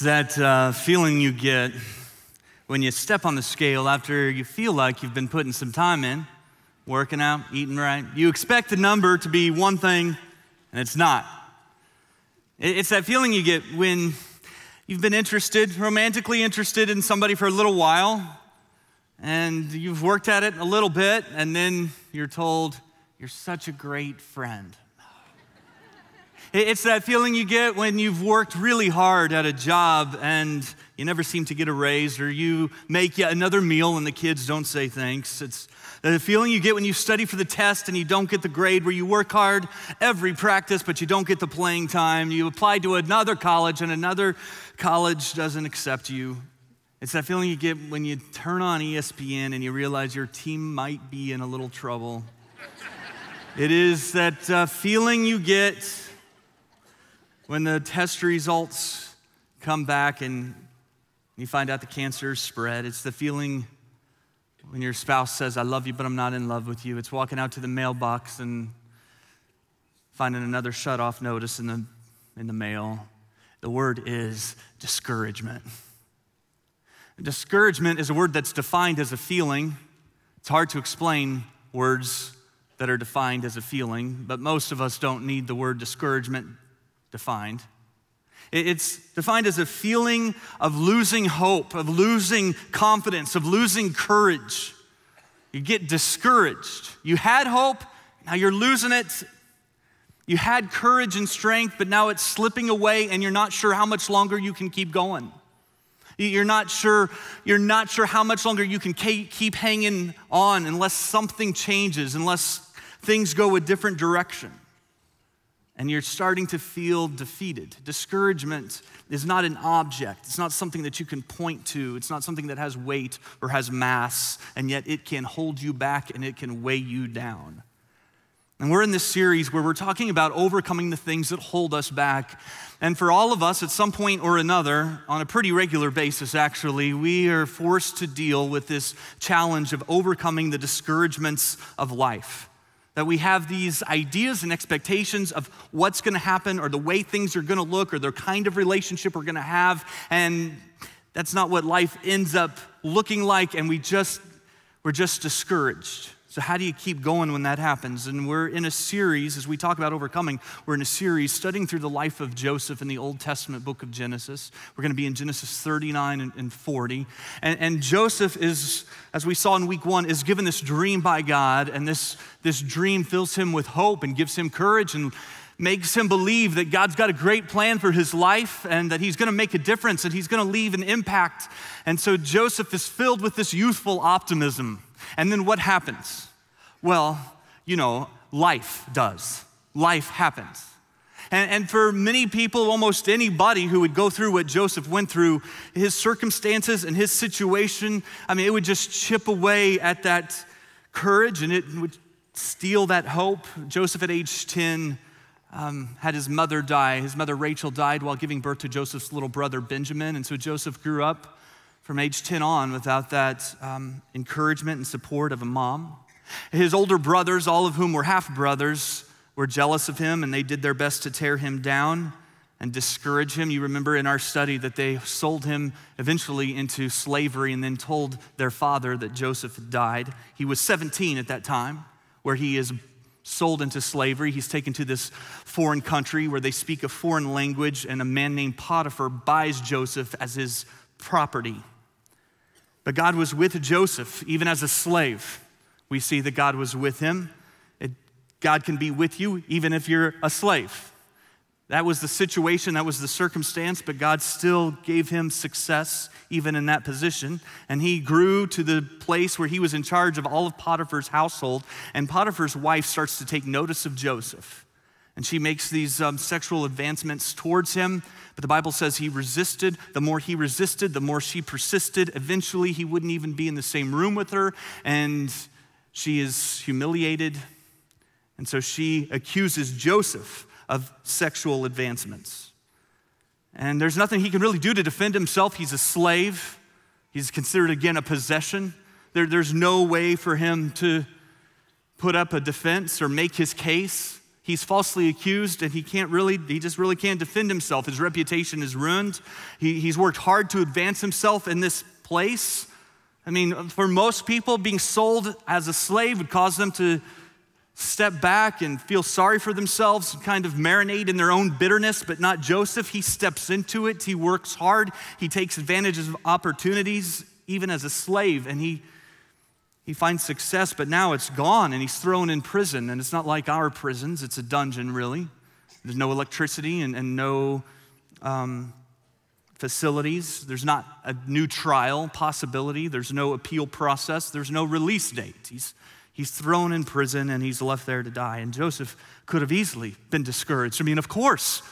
that feeling you get when you step on the scale after you feel like you've been putting some time in, working out, eating right. You expect the number to be one thing, and it's not. It's that feeling you get when you've been romantically interested in somebody for a little while, and you've worked at it a little bit, and then you're told, "You're such a great friend." It's that feeling you get when you've worked really hard at a job and you never seem to get a raise, or you make yet another meal and the kids don't say thanks. It's the feeling you get when you study for the test and you don't get the grade, where you work hard every practice but you don't get the playing time. You apply to another college and another college doesn't accept you. It's that feeling you get when you turn on ESPN and you realize your team might be in a little trouble. It is that feeling you get when the test results come back and you find out the cancer is spread. It's the feeling when your spouse says, "I love you, but I'm not in love with you." It's walking out to the mailbox and finding another shut-off notice in the mail. The word is discouragement. Discouragement is a word that's defined as a feeling. It's hard to explain words that are defined as a feeling, but most of us don't need the word discouragement defined. It's defined as a feeling of losing hope, of losing confidence, of losing courage. You get discouraged. You had hope, now you're losing it. You had courage and strength, but now it's slipping away and you're not sure how much longer you can keep going. You're not sure how much longer you can keep hanging on unless something changes, unless things go a different direction. And you're starting to feel defeated. Discouragement is not an object. It's not something that you can point to. It's not something that has weight or has mass, and yet it can hold you back and it can weigh you down. And we're in this series where we're talking about overcoming the things that hold us back. And for all of us, at some point or another, on a pretty regular basis actually, we are forced to deal with this challenge of overcoming the discouragements of life. That we have these ideas and expectations of what's gonna happen or the way things are gonna look or the kind of relationship we're gonna have, and that's not what life ends up looking like, and we're just discouraged. So how do you keep going when that happens? And we're in a series, as we talk about overcoming, we're in a series studying through the life of Joseph in the Old Testament book of Genesis. We're gonna be in Genesis 39 and 40. And Joseph is, as we saw in week 1, is given this dream by God, and this dream fills him with hope and gives him courage and makes him believe that God's got a great plan for his life and that he's gonna make a difference and he's gonna leave an impact. And so Joseph is filled with this youthful optimism. And then what happens? Well, life does. Life happens. And for many people, almost anybody who would go through what Joseph went through, his circumstances and his situation, it would just chip away at that courage and it would steal that hope. Joseph at age 10 had his mother die. His mother Rachel died while giving birth to Joseph's little brother Benjamin. And so Joseph grew up from age 10 on without that encouragement and support of a mom. His older brothers, all of whom were half-brothers, were jealous of him, and they did their best to tear him down and discourage him. You remember in our study that they sold him eventually into slavery and then told their father that Joseph had died. He was 17 at that time, where he is sold into slavery. He's taken to this foreign country where they speak a foreign language, and a man named Potiphar buys Joseph as his property. But God was with Joseph, even as a slave. We see that God was with him. God can be with you even if you're a slave. That was the situation, that was the circumstance, but God still gave him success even in that position. And he grew to the place where he was in charge of all of Potiphar's household. And Potiphar's wife starts to take notice of Joseph. And she makes these sexual advancements towards him. But the Bible says he resisted. The more he resisted, the more she persisted. Eventually, he wouldn't even be in the same room with her. And she is humiliated. And so she accuses Joseph of sexual advancements. And there's nothing he can really do to defend himself. He's a slave. He's considered, again, a possession. There's no way for him to put up a defense or make his case. He's falsely accused, and he just really can't defend himself. His reputation is ruined. He's worked hard to advance himself in this place. I mean, for most people, being sold as a slave would cause them to step back and feel sorry for themselves and kind of marinate in their own bitterness, but not Joseph. He steps into it. He works hard. He takes advantage of opportunities, even as a slave, and he finds success, but now it's gone, and he's thrown in prison. And it's not like our prisons. It's a dungeon, really. There's no electricity and no facilities. There's not a new trial possibility. There's no appeal process. There's no release date. He's thrown in prison, and he's left there to die. And Joseph could have easily been discouraged. I mean, of course,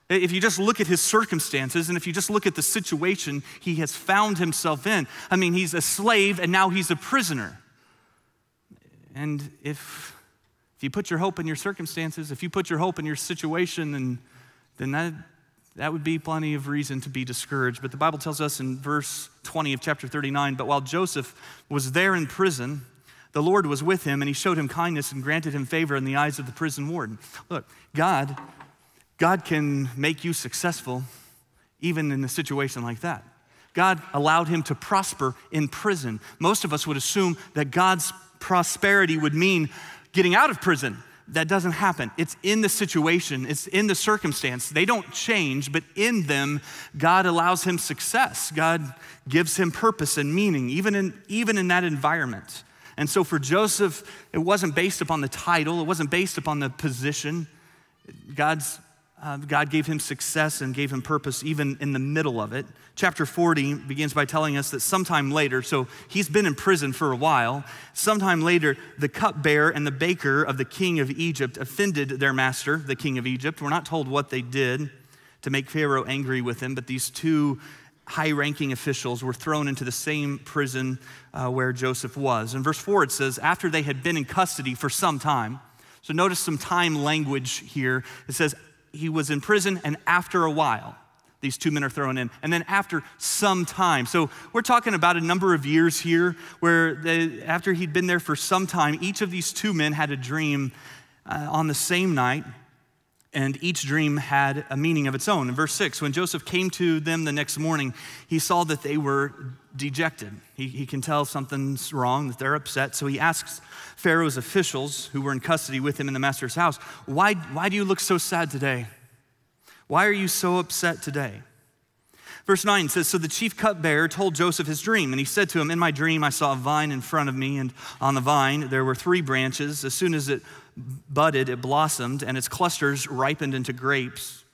if you just look at his circumstances, and if you just look at the situation he has found himself in, I mean, he's a slave, and now he's a prisoner. And if you put your hope in your circumstances, if you put your hope in your situation, then that would be plenty of reason to be discouraged. But the Bible tells us in verse 20 of chapter 39, but while Joseph was there in prison, the Lord was with him, and he showed him kindness and granted him favor in the eyes of the prison warden. Look, God can make you successful even in a situation like that. God allowed him to prosper in prison. Most of us would assume that God's prosperity would mean getting out of prison. That doesn't happen. It's in the situation. It's in the circumstance. They don't change, but in them, God allows him success. God gives him purpose and meaning, even in that environment. And so for Joseph, it wasn't based upon the title. It wasn't based upon the position. God gave him success and gave him purpose even in the middle of it. Chapter 40 begins by telling us that sometime later, so he's been in prison for a while, sometime later, the cupbearer and the baker of the king of Egypt offended their master, the king of Egypt. We're not told what they did to make Pharaoh angry with him, but these two high-ranking officials were thrown into the same prison where Joseph was. In verse 4 it says, after they had been in custody for some time, so notice some time language here. It says, he was in prison, and after a while, these two men are thrown in. And then after some time. So we're talking about a number of years here where after he'd been there for some time, each of these two men had a dream on the same night, and each dream had a meaning of its own. In verse 6, when Joseph came to them the next morning, he saw that they were dejected. He can tell something's wrong, that they're upset. So he asks Pharaoh's officials who were in custody with him in the master's house, why do you look so sad today? Why are you so upset today? Verse 9 says, so the chief cupbearer told Joseph his dream, and he said to him, in my dream I saw a vine in front of me, and on the vine there were 3 branches. As soon as it budded, it blossomed, and its clusters ripened into grapes.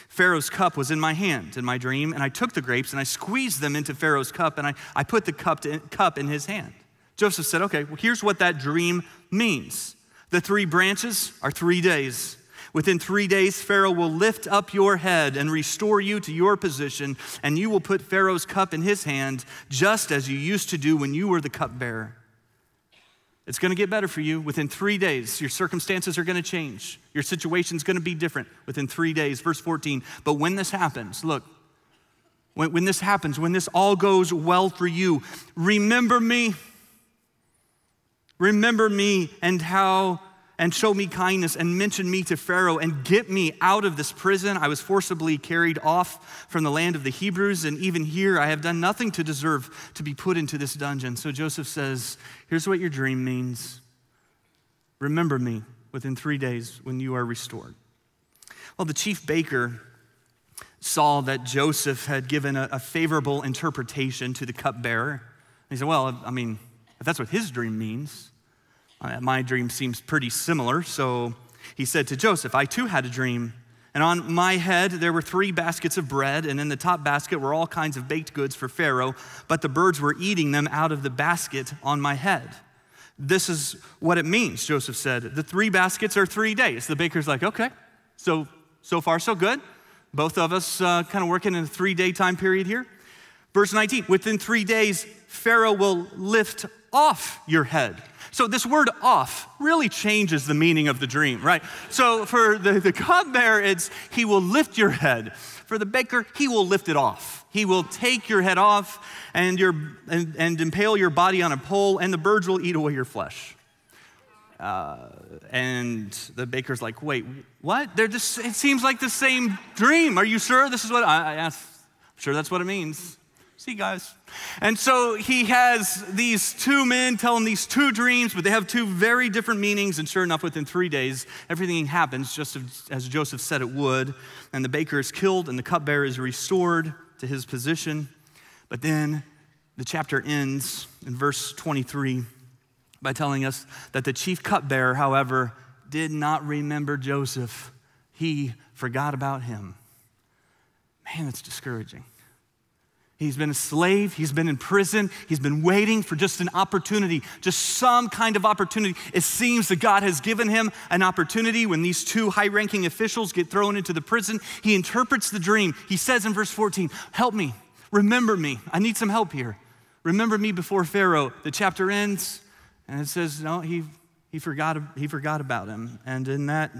Pharaoh's cup was in my hand in my dream, and I took the grapes, and I squeezed them into Pharaoh's cup, and I put the cup in his hand. Joseph said, okay, well, here's what that dream means. The 3 branches are 3 days. Within 3 days, Pharaoh will lift up your head and restore you to your position, and you will put Pharaoh's cup in his hand, just as you used to do when you were the cupbearer. It's going to get better for you. Within 3 days, your circumstances are going to change. Your situation's going to be different within 3 days. Verse 14, but when this happens, look, when this happens, when this all goes well for you, remember me and show me kindness and mention me to Pharaoh and get me out of this prison. I was forcibly carried off from the land of the Hebrews, and even here I have done nothing to deserve to be put into this dungeon. So Joseph says, here's what your dream means. Remember me within 3 days when you are restored. Well, the chief baker saw that Joseph had given a favorable interpretation to the cupbearer. He said, well, I mean, if that's what his dream means, my dream seems pretty similar. So he said to Joseph, I too had a dream, and on my head there were 3 baskets of bread, and in the top basket were all kinds of baked goods for Pharaoh, but the birds were eating them out of the basket on my head. This is what it means, Joseph said. The 3 baskets are 3 days. The baker's like, okay, so far so good. Both of us kind of working in a 3-day time period here. Verse 19, within 3 days, Pharaoh will lift off your head. So this word off really changes the meaning of the dream, right? So for the cupbearer, it's he will lift your head. For the baker, he will lift it off. He will take your head off and impale your body on a pole, and the birds will eat away your flesh. And the baker's like, wait, what? It seems like the same dream. Are you sure this is what I asked? I'm sure that's what it means. See, guys. And so he has these two men tell him these two dreams, but they have two very different meanings. And sure enough, within 3 days, everything happens just as Joseph said it would. And the baker is killed and the cupbearer is restored to his position. But then the chapter ends in verse 23 by telling us that the chief cupbearer, however, did not remember Joseph. He forgot about him. Man, that's discouraging. He's been a slave, he's been in prison, he's been waiting for just an opportunity, just some kind of opportunity. It seems that God has given him an opportunity when these two high-ranking officials get thrown into the prison. He interprets the dream. He says in verse 14, help me, remember me. I need some help here. Remember me before Pharaoh. The chapter ends and it says, no, he forgot about him. And in that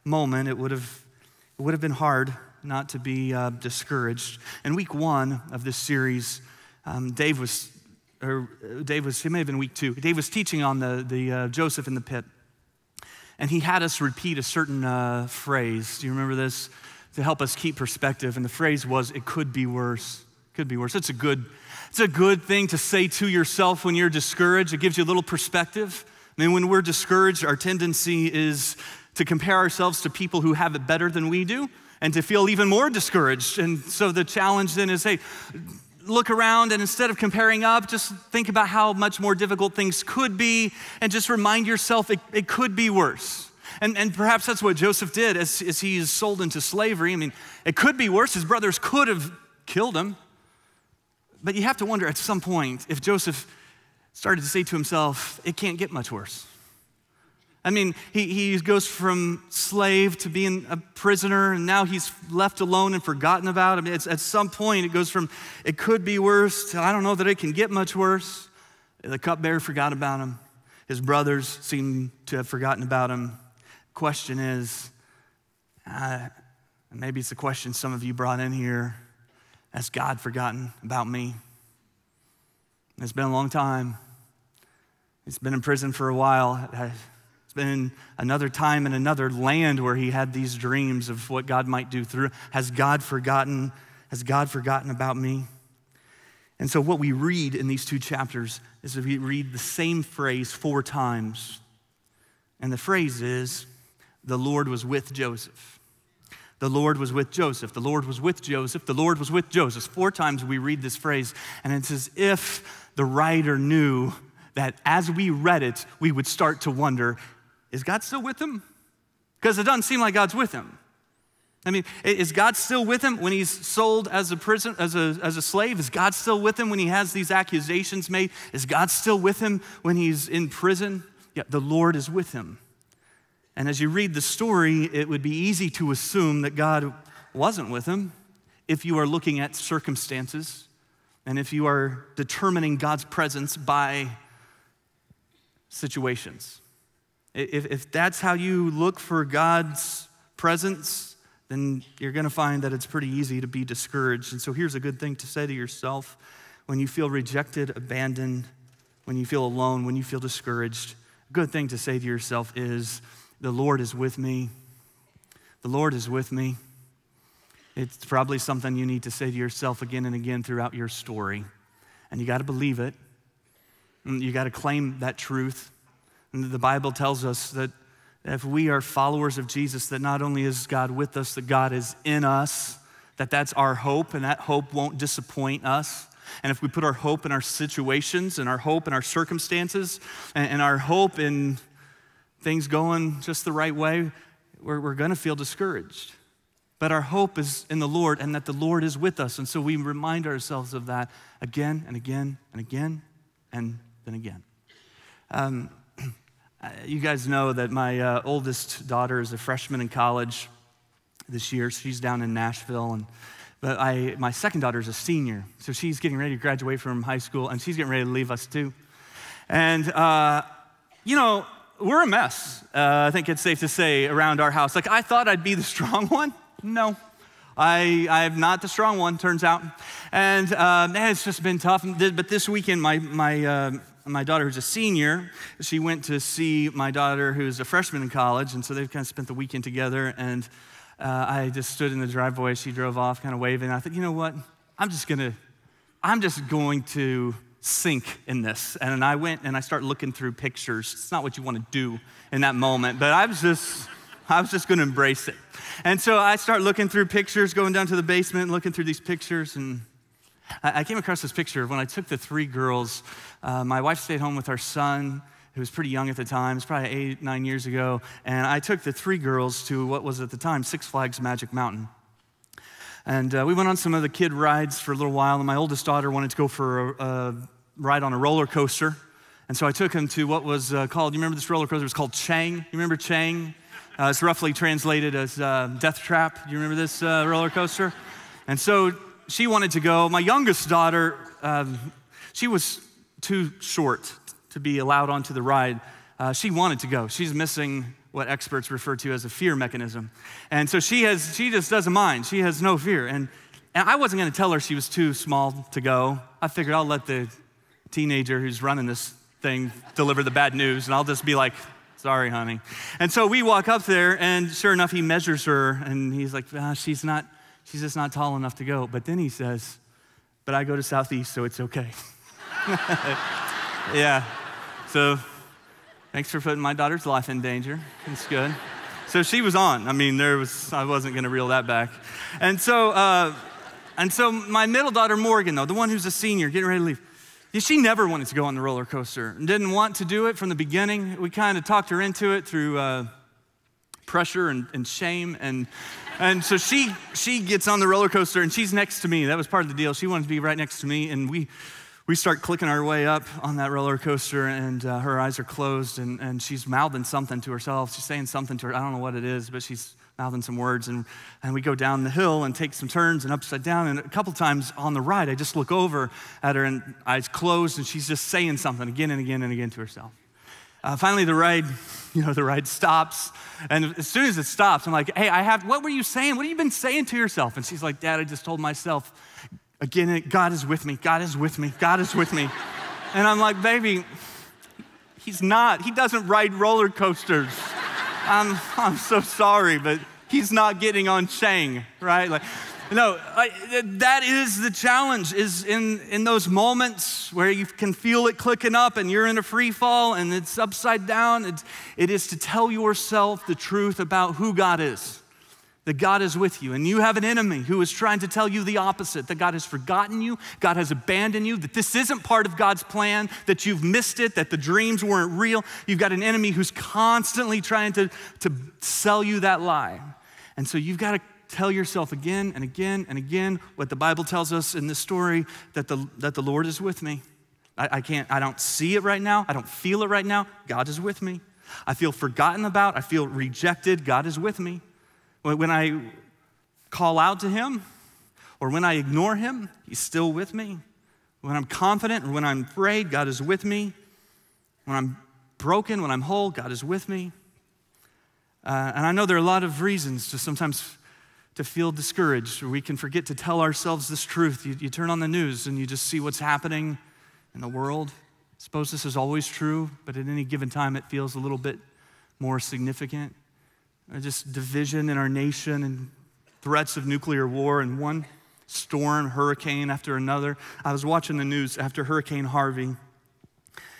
moment, it would have been hard not to be discouraged. In week 1 of this series, he may have been week 2. Dave was teaching on the Joseph in the pit. And he had us repeat a certain phrase. Do you remember this? To help us keep perspective. And the phrase was, it could be worse. Could be worse. It's a good thing to say to yourself when you're discouraged. It gives you a little perspective. I mean, when we're discouraged, our tendency is to compare ourselves to people who have it better than we do, and to feel even more discouraged. And so the challenge then is, hey, look around and instead of comparing up, just think about how much more difficult things could be and just remind yourself it could be worse. And perhaps that's what Joseph did as he is sold into slavery. I mean, it could be worse. His brothers could have killed him. But you have to wonder at some point if Joseph started to say to himself, it can't get much worse. I mean, he goes from slave to being a prisoner, and now he's left alone and forgotten about. I mean, at some point, it goes from, it could be worse, to I don't know that it can get much worse. The cupbearer forgot about him. His brothers seem to have forgotten about him. Question is, maybe it's the question some of you brought in here, has God forgotten about me? It's been a long time. He's been in prison for a while. It's been another time in another land where he had these dreams of what God might do through. Has God forgotten about me? And so what we read in these 2 chapters is that we read the same phrase 4 times. And the phrase is, the Lord was with Joseph. The Lord was with Joseph. The Lord was with Joseph. The Lord was with Joseph. 4 times we read this phrase, and it's as if the writer knew that as we read it, we would start to wonder, is God still with him? Because it doesn't seem like God's with him. I mean, is God still with him when he's sold as a slave? Is God still with him when he has these accusations made? Is God still with him when he's in prison? Yeah, the Lord is with him. And as you read the story, it would be easy to assume that God wasn't with him if you are looking at circumstances and if you are determining God's presence by situations. If that's how you look for God's presence, then you're going to find that it's pretty easy to be discouraged. And so here's a good thing to say to yourself when you feel rejected, abandoned, when you feel alone, when you feel discouraged. A good thing to say to yourself is, the Lord is with me. The Lord is with me. It's probably something you need to say to yourself again and again throughout your story. And you got to believe it. And you got to claim that truth. And the Bible tells us that if we are followers of Jesus, that not only is God with us, that God is in us, that's our hope, and that hope won't disappoint us. And if we put our hope in our situations and our hope in our circumstances and our hope in things going just the right way, we're going to feel discouraged. But our hope is in the Lord and that the Lord is with us. And so we remind ourselves of that again and again and again and then again. You guys know that my oldest daughter is a freshman in college this year. She's down in Nashville. But my second daughter is a senior. So she's getting ready to graduate from high school, and she's getting ready to leave us too. And, we're a mess, I think it's safe to say, around our house. Like, I thought I'd be the strong one. No, I'm not the strong one, turns out. And it's just been tough. But this weekend, my my daughter who's a senior, she went to see my daughter who's a freshman in college, and so they kind of spent the weekend together, and I just stood in the driveway. She drove off kind of waving. I thought, you know what? I'm just going to sink in this. And I went and I started looking through pictures. It's not what you want to do in that moment, but I was just going to embrace it. And so I start looking through pictures, going down to the basement, and looking through these pictures, and I came across this picture of when I took the 3 girls. My wife stayed home with our son, who was pretty young at the time. It was probably 8, 9 years ago. And I took the 3 girls to what was at the time Six Flags Magic Mountain. And we went on some of the kid rides for a little while, and my oldest daughter wanted to go for a ride on a roller coaster. And so I took him to what was called, you remember this roller coaster? It was called Chang. You remember Chang? It's roughly translated as Death Trap. Do you remember this roller coaster? And so she wanted to go. My youngest daughter, she was too short to be allowed onto the ride. She wanted to go. She's missing what experts refer to as a fear mechanism. And so she just doesn't mind. She has no fear. And I wasn't going to tell her she was too small to go. I figured I'll let the teenager who's running this thing deliver the bad news, and I'll just be like, sorry, honey. And so we walk up there, and sure enough, he measures her, and he's like, she's just not tall enough to go. But then he says, but I go to Southeast, so it's okay. Yeah, so thanks for putting my daughter's life in danger. It's good. So she was on. I mean, I wasn't gonna reel that back. And so my middle daughter, Morgan, though, the one who's a senior, getting ready to leave, she never wanted to go on the roller coaster and didn't want to do it from the beginning. We kind of talked her into it through pressure and shame. And so she gets on the roller coaster, and she's next to me. That was part of the deal. She wanted to be right next to me, and we start clicking our way up on that roller coaster, and her eyes are closed, and she's mouthing something to herself. She's saying something to her. I don't know what it is, but she's mouthing some words, and we go down the hill and take some turns and upside down, and a couple times on the ride, I just look over at her, and eyes closed, and she's just saying something again and again and again to herself. Finally, the ride stops, and as soon as it stops, I'm like, hey, what were you saying? What have you been saying to yourself? And she's like, Dad, I just told myself, again, God is with me, God is with me, God is with me. And I'm like, baby, he's not. He doesn't ride roller coasters. I'm so sorry, but he's not getting on Chang, right? That is the challenge, is in those moments where you can feel it clicking up and you're in a free fall and it's upside down. It is to tell yourself the truth about who God is, that God is with you. And you have an enemy who is trying to tell you the opposite, that God has forgotten you, God has abandoned you, that this isn't part of God's plan, that you've missed it, that the dreams weren't real. You've got an enemy who's constantly trying to sell you that lie. And so you've got to tell yourself again and again and again what the Bible tells us in this story, that the Lord is with me. I don't see it right now. I don't feel it right now. God is with me. I feel forgotten about. I feel rejected. God is with me. When I call out to him or when I ignore him, he's still with me. When I'm confident or when I'm afraid, God is with me. When I'm broken, when I'm whole, God is with me. And I know there are a lot of reasons to sometimes to feel discouraged, or we can forget to tell ourselves this truth. You turn on the news and you just see what's happening in the world. I suppose this is always true, but at any given time it feels a little bit more significant. Just division in our nation and threats of nuclear war and one storm, hurricane after another. I was watching the news after Hurricane Harvey,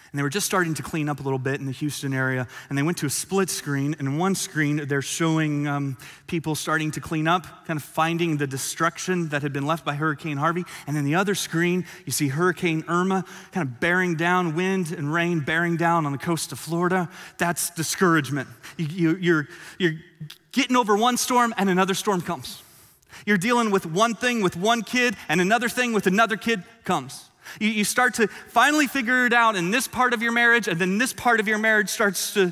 and they were just starting to clean up a little bit in the Houston area, and they went to a split screen, and in one screen they're showing people starting to clean up, kind of finding the destruction that had been left by Hurricane Harvey, and then the other screen, you see Hurricane Irma kind of bearing down, wind and rain bearing down on the coast of Florida. That's discouragement. You're getting over one storm and another storm comes. You're dealing with one thing with one kid and another thing with another kid comes. You start to finally figure it out in this part of your marriage, and then this part of your marriage starts to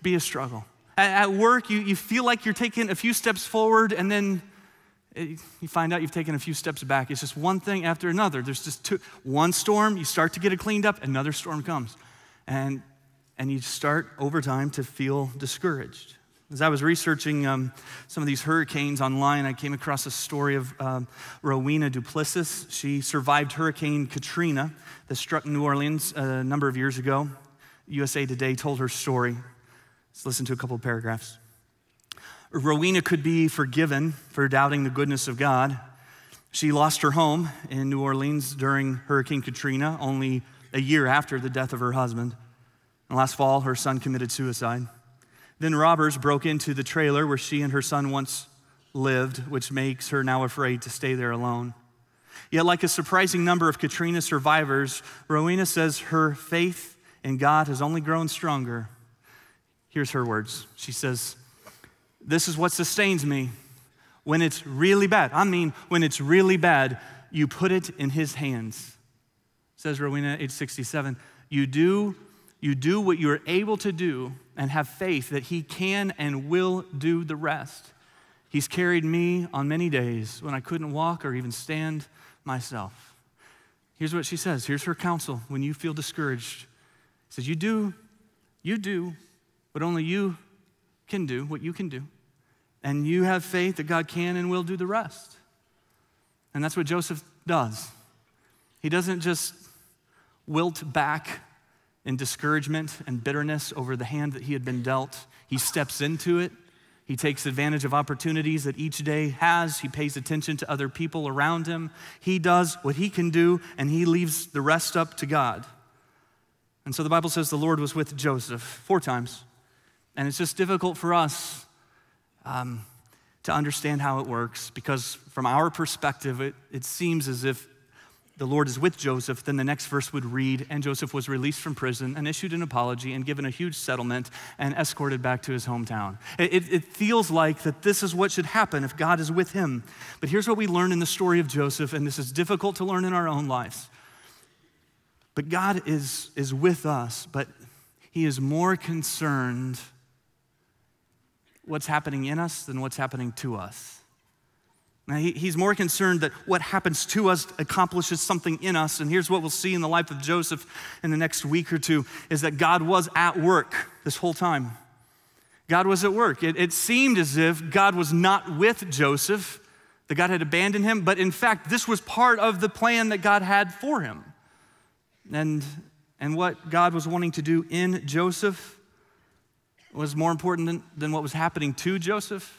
be a struggle. At work, you feel like you're taking a few steps forward, and then you find out you've taken a few steps back. It's just one thing after another. There's just one storm, you start to get it cleaned up, another storm comes. And you start over time to feel discouraged. As I was researching some of these hurricanes online, I came across a story of Rowena Duplessis. She survived Hurricane Katrina that struck New Orleans a number of years ago. USA Today told her story. Let's listen to a couple of paragraphs. Rowena could be forgiven for doubting the goodness of God. She lost her home in New Orleans during Hurricane Katrina, only a year after the death of her husband. And last fall, her son committed suicide. Then robbers broke into the trailer where she and her son once lived, which makes her now afraid to stay there alone. Yet, like a surprising number of Katrina survivors, Rowena says her faith in God has only grown stronger. Here's her words. She says, "This is what sustains me. When it's really bad, when it's really bad, you put it in His hands." Says Rowena, age 67, you do what you're able to do and have faith that He can and will do the rest. He's carried me on many days when I couldn't walk or even stand myself. Here's what she says. Here's her counsel when you feel discouraged. She says, you do what only you can do, what you can do. And you have faith that God can and will do the rest. And that's what Joseph does. He doesn't just wilt back in discouragement and bitterness over the hand that he had been dealt. He steps into it. He takes advantage of opportunities that each day has. He pays attention to other people around him. He does what he can do, and he leaves the rest up to God. And so the Bible says the Lord was with Joseph 4 times. And it's just difficult for us to understand how it works, because from our perspective, it seems as if the Lord is with Joseph. Then the next verse would read, and Joseph was released from prison and issued an apology and given a huge settlement and escorted back to his hometown. It feels like that this is what should happen if God is with him. But here's what we learn in the story of Joseph, and this is difficult to learn in our own lives. But God is with us, but He is more concerned what's happening in us than what's happening to us. Now, He's more concerned that what happens to us accomplishes something in us. And here's what we'll see in the life of Joseph in the next week or two, is that God was at work this whole time. God was at work. It seemed as if God was not with Joseph, that God had abandoned him, but in fact, this was part of the plan that God had for him. And what God was wanting to do in Joseph was more important than what was happening to Joseph.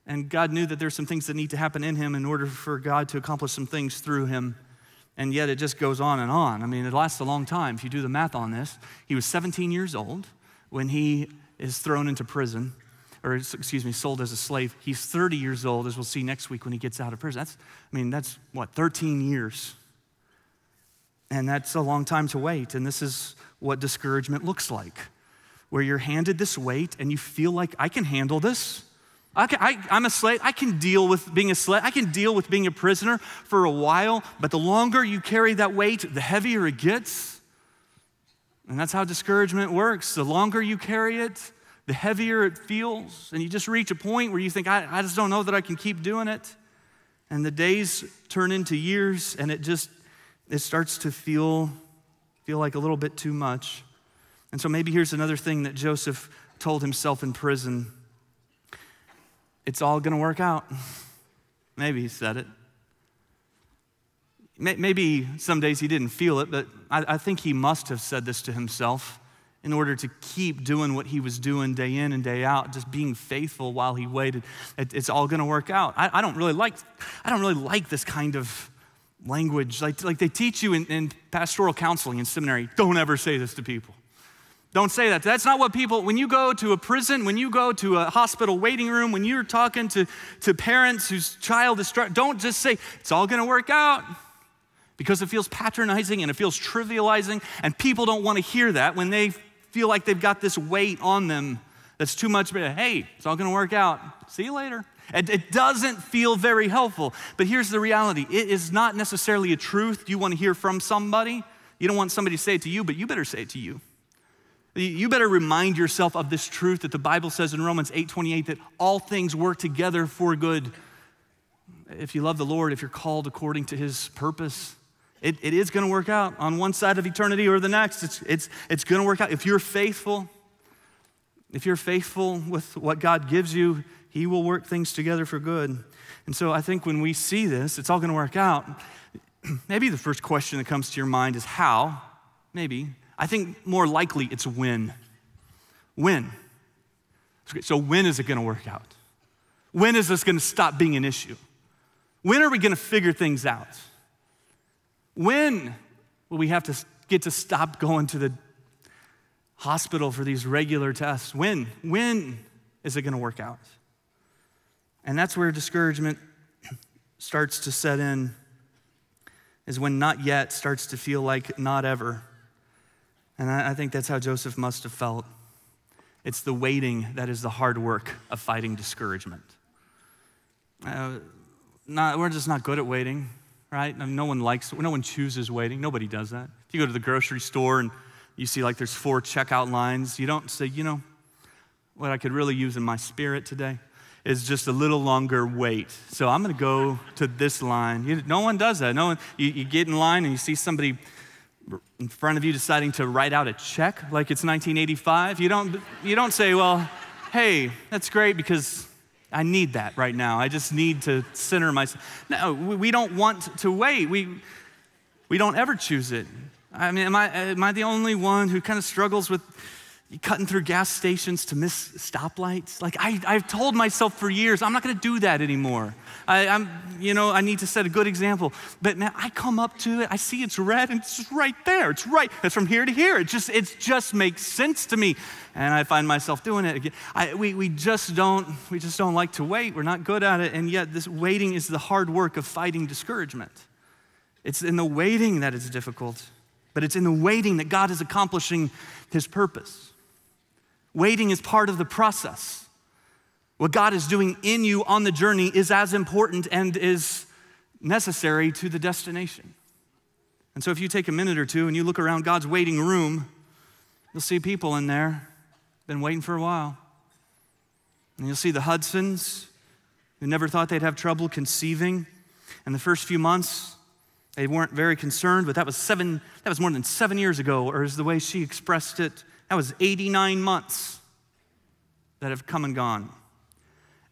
And God knew that there's some things that need to happen in him in order for God to accomplish some things through him. And yet it just goes on and on. I mean, it lasts a long time. If you do the math on this, he was 17 years old when he is thrown into prison, or sold as a slave. He's 30 years old, as we'll see next week when he gets out of prison. That's what, 13 years. And that's a long time to wait. And this is what discouragement looks like, where you're handed this weight and you feel like, I can handle this. I'm a slave. I can deal with being a slave. I can deal with being a prisoner for a while, but the longer you carry that weight, the heavier it gets. And that's how discouragement works. The longer you carry it, the heavier it feels. And you just reach a point where you think, I just don't know that I can keep doing it. And the days turn into years, and it starts to feel like a little bit too much. And so maybe here's another thing that Joseph told himself in prison. It's all gonna work out. Maybe he said it. Maybe some days he didn't feel it, but I think he must have said this to himself in order to keep doing what he was doing day in and day out, just being faithful while he waited. It's all gonna work out. I don't really like this kind of language. Like they teach you in pastoral counseling in seminary, don't ever say this to people. Don't say that. That's not what people, when you go to a prison, when you go to a hospital waiting room, when you're talking to parents whose child is struck, don't just say, it's all gonna work out, because it feels patronizing and it feels trivializing, and people don't wanna hear that when they feel like they've got this weight on them that's too much. Hey, it's all gonna work out. See you later. It doesn't feel very helpful, but here's the reality. It is not necessarily a truth you wanna hear from somebody. You don't want somebody to say it to you, but you better say it to you. You better remind yourself of this truth that the Bible says in Romans 8:28 that all things work together for good. If you love the Lord, if you're called according to His purpose, it is gonna work out on one side of eternity or the next. It's gonna work out if you're faithful. If you're faithful with what God gives you, he will work things together for good. And so I think when we see this, it's all going to work out. Maybe the first question that comes to your mind is how? Maybe. I think more likely it's when. When? So when is it going to work out? When is this going to stop being an issue? When are we going to figure things out? When will we have to get to stop going to the hospital for these regular tests? When is it going to work out? And that's where discouragement starts to set in, is when not yet starts to feel like not ever. And I think that's how Joseph must have felt. It's the waiting that is the hard work of fighting discouragement. We're just not good at waiting, right? No one chooses waiting. Nobody does that. If you go to the grocery store and you see like there's 4 checkout lines, you don't say, what I could really use in my spirit today is just a little longer wait. So I'm going to go to this line. No one does that. No one. You get in line and you see somebody in front of you deciding to write out a check like it's 1985. You don't say, well, hey, that's great because I need that right now. I just need to center myself. No, we don't want to wait. We don't ever choose it. I mean, am I the only one who kind of struggles with cutting through gas stations to miss stoplights? Like I've told myself for years, I'm not going to do that anymore. I need to set a good example. But man, I come up to it, I see it's red, and it's just right there. It's right. It's from here to here. It just makes sense to me, and I find myself doing it again. We just don't like to wait. We're not good at it, and yet this waiting is the hard work of fighting discouragement. It's in the waiting that it's difficult, but it's in the waiting that God is accomplishing his purpose. Waiting is part of the process. What God is doing in you on the journey is as important and is necessary to the destination. And so if you take a minute or two and you look around God's waiting room, you'll see people in there, been waiting for a while. And you'll see the Hudsons, who never thought they'd have trouble conceiving. And the first few months, they weren't very concerned, but that was more than 7 years ago, or as the way she expressed it, that was 89 months that have come and gone.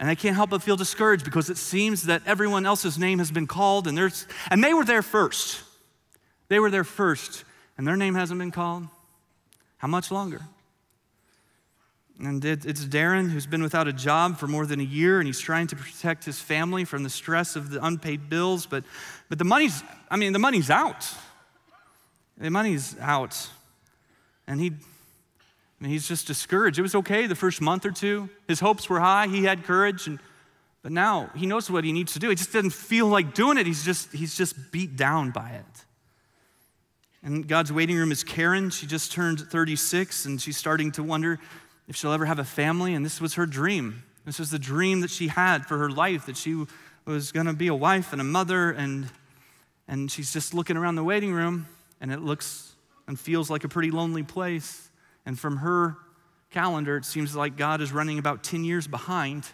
And I can't help but feel discouraged because it seems that everyone else's name has been called, and they were there first. They were there first, and their name hasn't been called. How much longer? And it's Darren who's been without a job for more than a year, and he's trying to protect his family from the stress of the unpaid bills, but the money's out. The money's out. And he's just discouraged. It was okay the first month or two. His hopes were high. He had courage, but now he knows what he needs to do. He just doesn't feel like doing it. He's just beat down by it. And God's waiting room is Karen. She just turned 36, and she's starting to wonder if she'll ever have a family, and this was her dream. This was the dream that she had for her life, that she was going to be a wife and a mother, and she's just looking around the waiting room, and it looks and feels like a pretty lonely place. And from her calendar, it seems like God is running about 10 years behind.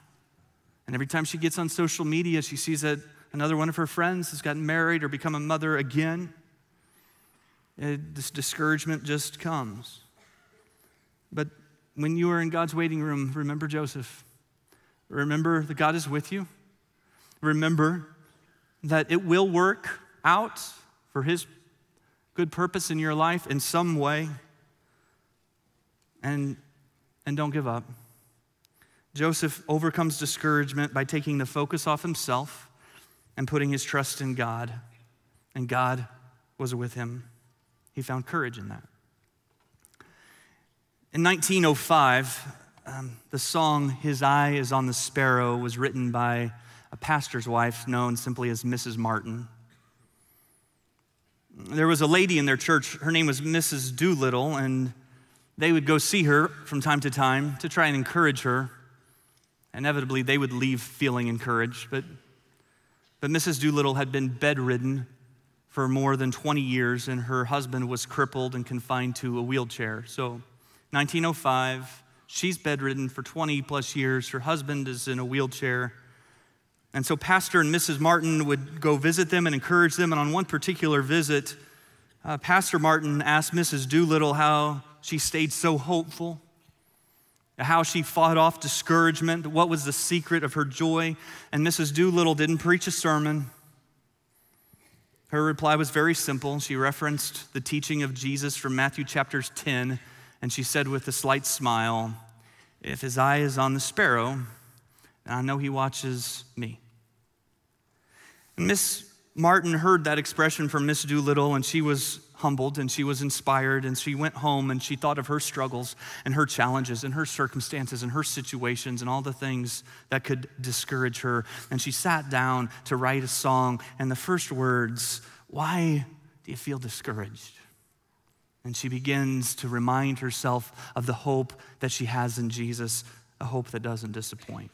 And every time she gets on social media, she sees that another one of her friends has gotten married or become a mother again. This discouragement just comes. But when you are in God's waiting room, remember Joseph. Remember that God is with you. Remember that it will work out for his good purpose in your life in some way. And don't give up. Joseph overcomes discouragement by taking the focus off himself and putting his trust in God. And God was with him. He found courage in that. In 1905, the song "His Eye is on the Sparrow" was written by a pastor's wife known simply as Mrs. Martin. There was a lady in their church, her name was Mrs. Doolittle, and they would go see her from time to time to try and encourage her. Inevitably, they would leave feeling encouraged, but Mrs. Doolittle had been bedridden for more than 20 years, and her husband was crippled and confined to a wheelchair. So 1905, she's bedridden for 20 plus years. Her husband is in a wheelchair. And so Pastor and Mrs. Martin would go visit them and encourage them. And on one particular visit, Pastor Martin asked Mrs. Doolittle how she stayed so hopeful. how she fought off discouragement, what was the secret of her joy. And Mrs. Doolittle didn't preach a sermon. Her reply was very simple. She referenced the teaching of Jesus from Matthew chapters 10, and she said with a slight smile, "If his eye is on the sparrow, I know he watches me." And Miss Martin heard that expression from Miss Doolittle, and she was humbled and she was inspired, and she went home and she thought of her struggles and her challenges and her circumstances and her situations and all the things that could discourage her. And she sat down to write a song, and the first words, "Why do you feel discouraged?" And she begins to remind herself of the hope that she has in Jesus, a hope that doesn't disappoint.